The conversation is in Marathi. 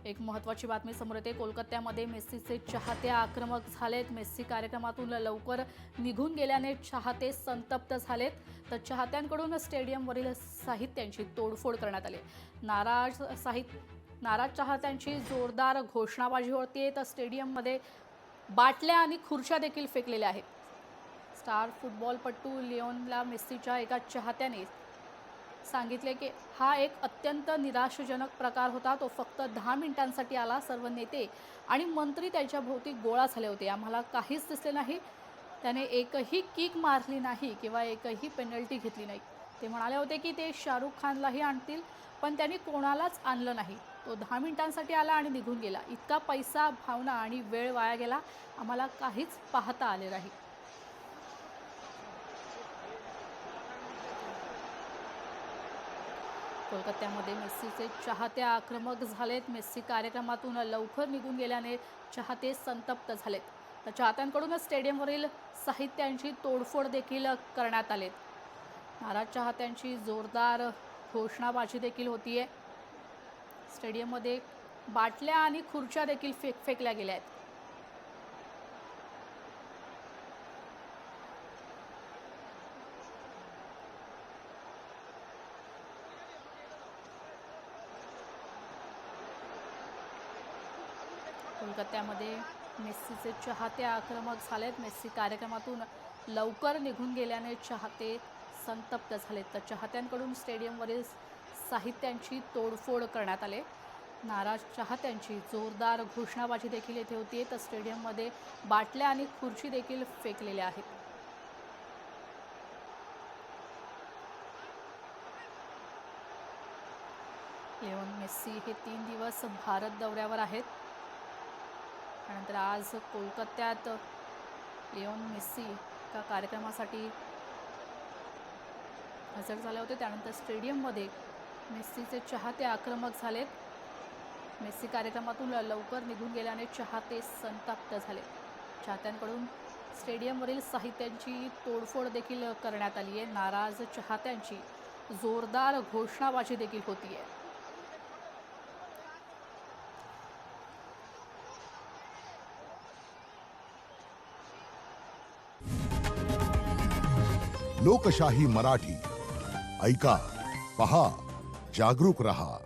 एक महत्त्वाची बातमी समोर येते। कोलकात्यामध्ये मेस्सीचे चाहते आक्रमक झालेत। मेस्सी कार्यक्रमातून लवकर निघून गेल्याने चाहते संतप्त झालेत। तर चाहत्यांकडून स्टेडियमवरील साहित्यांची तोडफोड करण्यात आली। नाराज चाहत्यांची जोरदार घोषणाबाजी होतीये। तर स्टेडियममध्ये बाटल्या आणि खुर्च्या देखील फेकलेल्या आहेत। स्टार फुटबॉलपटू लिओनला मेस्सीच्या एका चाहत्याने सांगितले की हा एक अत्यंत निराशाजनक प्रकार होता। तो फक्त 10 मिनिटांसाठी आला। सर्व नेते आणि मंत्री त्याच्या भोवती गोळा झाले होते। आम्हाला काहीच दिसले नाही। त्याने एकही किक मारली नाही किंवा एकही पेनल्टी घेतली नाही। ते म्हणाले होते की ते शाहरुख खानलाही आणतील, पण त्यांनी कोणालाच आणलं नाही। तो 10 मिनिटांसाठी आला आणि निघून गेला। इतका पैसा, भावना आणि वेळ वाया गेला। आम्हाला काहीच पाहता आले नाही। कोलकात्यामध्ये मेस्सीचे चाहते आक्रमक झालेत। मेस्सी कार्यक्रमातून लवकर निघून गेल्याने चाहते संतप्त झालेत। तर चाहत्यांकडून स्टेडियमवरील साहित्यांची तोडफोड देखील करण्यात आली। नाराज चाहत्यांची जोरदार घोषणाबाजी देखील होतीये। स्टेडियममध्ये बाटल्या आणि खुर्च्या देखील फेकल्या गेल्या आहेत। कोलकात्यामध्ये मेस्सीचे चाहते आक्रमक झालेत। मेस्सी कार्यक्रमातून लवकर निघून गेल्याने चाहते संतप्त झालेत। तर चाहत्यांकडून स्टेडियमवरील साहित्यांची तोडफोड करण्यात आली। नाराज चाहत्यांची जोरदार घोषणाबाजी देखील येथे होती। तर स्टेडियममध्ये बाटल्या आणि खुर्ची देखील फेकलेल्या आहेत। लिओन मेस्सी हे 3 दिवस भारत दौऱ्यावर आहेत। त्यानंतर आज कोलकात्यात लिओन मेस्सी एका कार्यक्रमासाठी हजर झाले होते। त्यानंतर स्टेडियममध्ये मेस्सीचे चाहते आक्रमक झालेत। मेस्सी कार्यक्रमातून लवकर निघून गेल्याने चाहते संतप्त झाले। चाहत्यांकडून स्टेडियमवरील साहित्यांची तोडफोड देखील करण्यात आली आहे। नाराज चाहत्यांची जोरदार घोषणाबाजी देखील होतीये। लोकशाही मराठी ऐका, पहा, जागरूक रहा।